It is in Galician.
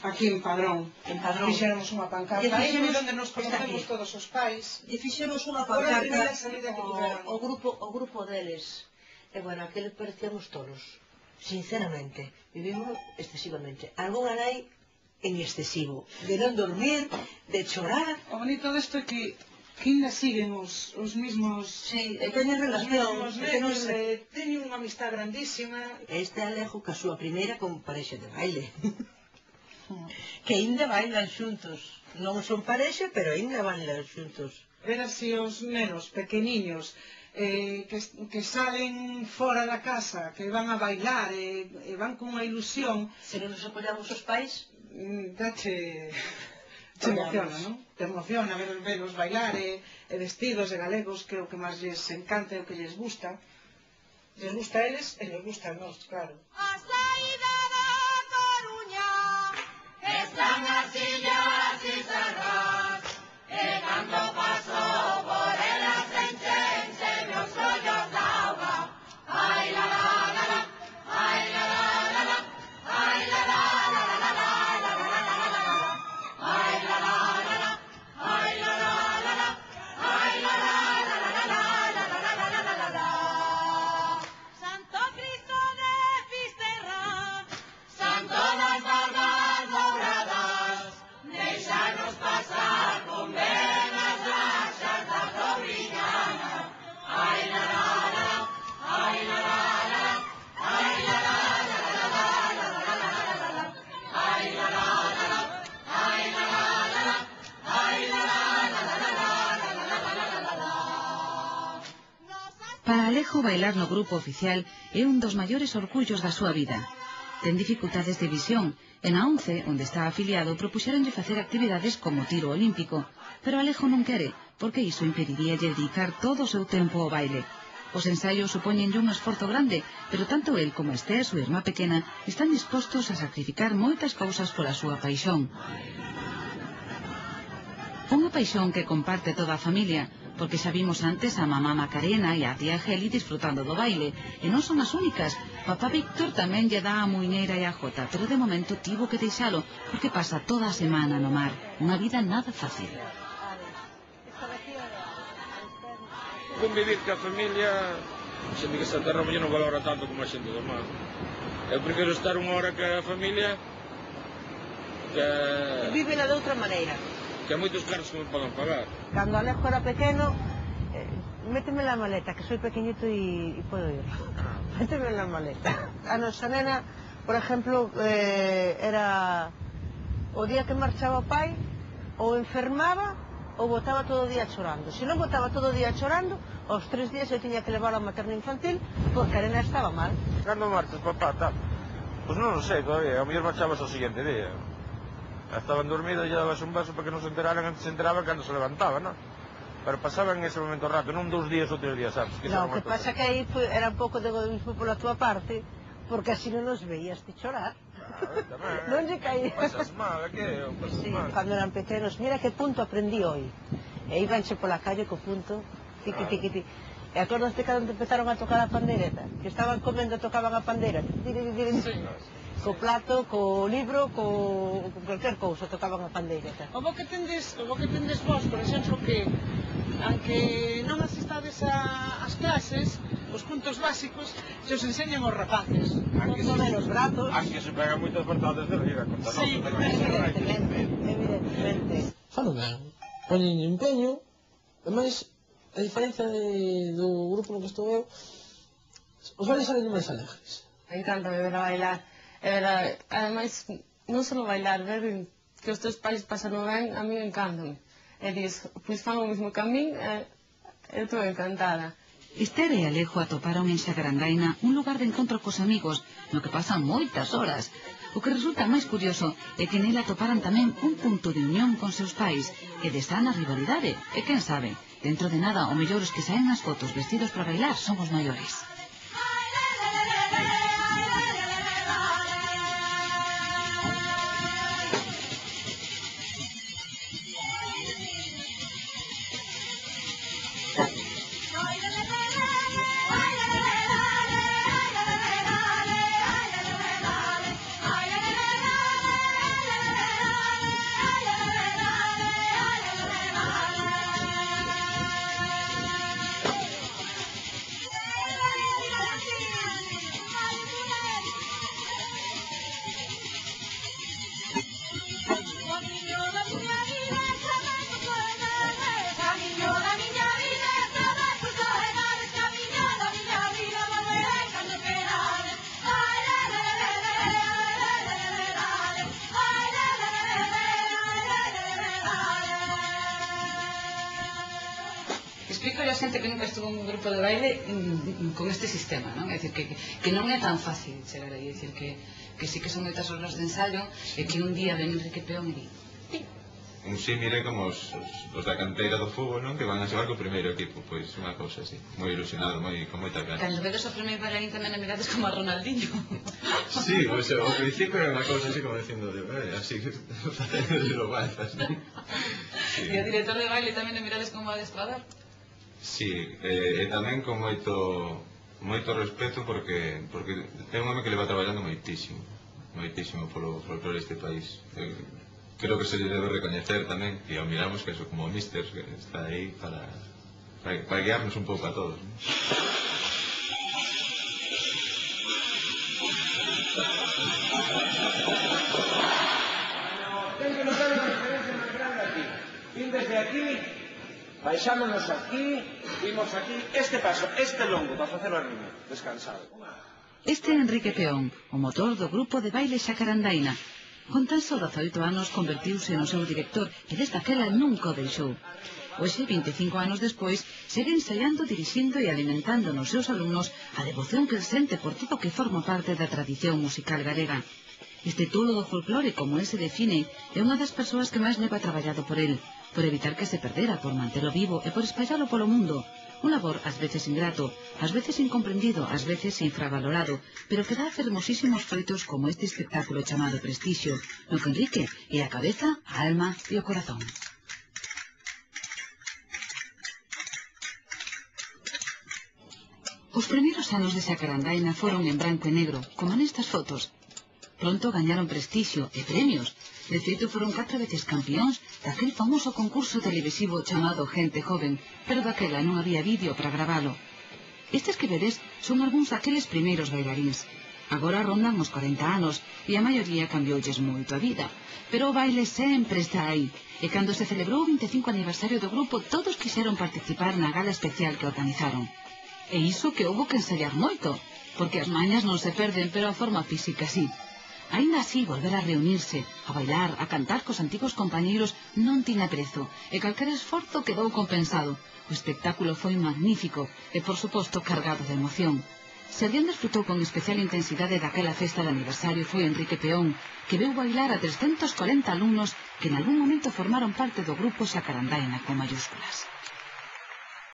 aquí en Padrón. Fixéramos unha pancarta aí onde nos conocemos todos os pais. E fixemos unha pancarta o grupo deles. E bueno, aquele parecíamos tolos. Sinceramente, vivimos excesivamente. Algún anai en excesivo. De non dormir, de chorar. O bonito desto é que ainda siguen os mismos... Sí, e teñen relación. Teñen unha amistad grandísima. Este Alejo que a súa primeira con parexa de baile. Que ainda bailan xuntos. Non son parexa, pero ainda bailan xuntos. Ver así os nenos pequeniños que salen fora da casa, que van a bailar e van con unha ilusión. Se non nos apoyamos os pais, te emociona, non? Te emociona verlos bailar e vestidos de galegos, que é o que máis lles encanta e o que lles gusta. Lles gusta a eles e lles gusta a nós, claro. A saída da Coruña están as sillas e sarras, e cando paso por elas enchense meus ollos d'auga. Ai la la la la, ai la la la la, ai la la la la la la la la la la la, ai la la la la, ai la la la la, ai la la la la la la la la la la. Santo Cristo de Fisterra, Santo das Vargas douradas, deixanos pasar con venas laxas da Cobriñana. Ai la la la la, ai la la la la, ai la la la la la la la la la la, ai la la la la, ai la la la la, ai la la la la la la la la. Para Alejo, bailar no grupo oficial é un dos maiores orgullos da súa vida. Ten dificultades de visión e na 11, onde está afiliado, propuxeronlle facer actividades como tiro olímpico, pero Alejo non quere, porque iso impediríalle dedicar todo o seu tempo ao baile. Os ensaios supoñenlle un esforzo grande, pero tanto el como Esther, súa irmá pequena, están dispostos a sacrificar moitas cousas pola súa paixón. Unha paixón que comparte toda a familia, porque xa vimos antes a mamá Macarena e a tía Geli disfrutando do baile, e non son as únicas. Papá Víctor tamén lle dá a muiñeira e a jota, pero de momento tivo que deixalo, porque pasa toda a semana no mar, unha vida nada fácil. Convivir ca familia, xente que está terra non valora tanto como a xente do mar. Eu prefiro estar unha hora ca familia que... Vívela de outra maneira. Que hai moitos carros que me poden pagar. Cando Alejo era pequeno, méteme la maleta, que soy pequeñito y puedo ir. Méteme la maleta. A nosa nena, por ejemplo, era o día que marchaba o pai, ou enfermaba, ou botaba todo o día chorando. Se non botaba todo o día chorando, aos 3 días eu tiña que levar a materno infantil, porque a nena estaba mal. Cando marchas, papá, tal? Pois non sei todavía, a mellor marchabas o seguinte día. Estaban dormidos e lle dabas un beso para que non se enteraran, antes se enteraban cando se levantaban, non? Pero pasaban en ese momento rato, non 2 días ou 3 días antes. Non, o que pasa que aí era un pouco de egoísmo pola túa parte, porque así non nos veías ti chorar. Non lle caía. Pasas mal, é que eu pasas mal. Cando eran pequenos, mira que punto aprendí hoy. E ibanche pola calle co punto, tiqui, tiqui, tiqui. E acordaste cando empezaron a tocar a pandeireta? Que estaban comendo, tocaban a pandeira. Co plato, co libro, con cualquier cousa, tocaban a pandeireta. O bo que tendes vos, por exemplo, que aunque non asistades ás clases, os puntos básicos se os enseñan os rapaces. Con os brazos. Aunque se pegan moitas portadas de rir a contar. Sí, evidentemente. Falo ben, poñen empeño, ademais, a diferencia do grupo no que estou eu, os bailes salen máis alegres. Me encanta ver a bailar. Ademais, non só bailar, ver que os teus pais pasan ben, a mí encantame. E dis, pois fan o mesmo que a mí, eu estou encantada. Esther e Alejo atoparon en Xagarandaina un lugar de encontro cos amigos, no que pasan moitas horas. O que resulta máis curioso é que nela atoparan tamén un punto de unión con seus pais, que de sana rivalidade, e quen sabe, dentro de nada, o mellor os que saen nas fotos vestidos para bailar son os maiores. a xente que nunca estuvo en un grupo de baile con este sistema, non? É dicir, que non é tan fácil chegar aí, é dicir, que sí que son moitas horas de ensayo e que un día ven Enrique Peón e di un símil é como os da canteira do fútbol, non? Que van a xogar co primeiro equipo, pois unha cousa así, moi ilusionado, con moita cara. Cando vedes o primeiro bailarín tamén a mirades como a Ronaldinho. Sí, pois ao principio era unha cousa así como dicindo, así, facendo balzas, non? E o director de baile tamén a mirades como adestrador. Sí, e tamén con moito respeto porque é un home que leva traballando moitísimo polo folclore deste país. Creo que se lle debe recoñecer tamén, e ao miramos que eso como míster que está aí para guiarnos un pouco a todos, non? Ten que notar unha diferencia máis grande aquí. Vim desde aquí, baixámonos aquí, vimos aquí, este paso, este longo, para facelo arriba, descansado. Este é Enrique Peón, o motor do grupo de baile Xacarandaina. Con tan só 18 anos convertiuse no seu director e desde aquela nunca o deixou. Hoxe, 25 anos despois, segue ensaiando, dirixindo e alimentando nos seus alumnos a devoción que sente por todo o que forma parte da tradición musical galega. Este tolo do folclore, como el se define, é unha das persoas que máis leva traballado por el, por evitar que se perdera, por mantelo vivo e por espallalo polo mundo. Un labor ás veces ingrato, ás veces incomprendido, ás veces infravalorado, pero que dá fermosísimos froitos como este espectáculo chamado Prestixio, no que Enrique é a cabeza, a alma e o corazón. Os primeiros anos de Xacarandaina foron en branco e negro, como nestas fotos. Pronto gañaron prestixio e premios. De feito, foron 4 veces campións daquel famoso concurso televisivo chamado Gente Joven, pero daquela non había vídeo para gravalo. Estes que vedes son algúns daqueles primeiros bailaríns. Agora rondan os 40 anos e a maioría cambiolles moito a vida. Pero o baile sempre está aí, e cando se celebrou o 25 aniversario do grupo, todos quixeron participar na gala especial que organizaron. E iso que houbo que ensayar moito, porque as mañas non se perden, pero a forma física sí. Ainda así, volver a reunirse, a bailar, a cantar cos antigos compañeiros non tiña prezo, e calquer esforzo quedou compensado. O espectáculo foi magnífico e, por suposto, cargado de emoción. Se alguén desfrutou con especial intensidade daquela festa de aniversario foi Enrique Peón, que veu bailar a 340 alumnos que en algún momento formaron parte do grupo Xacarandaina con mayúsculas.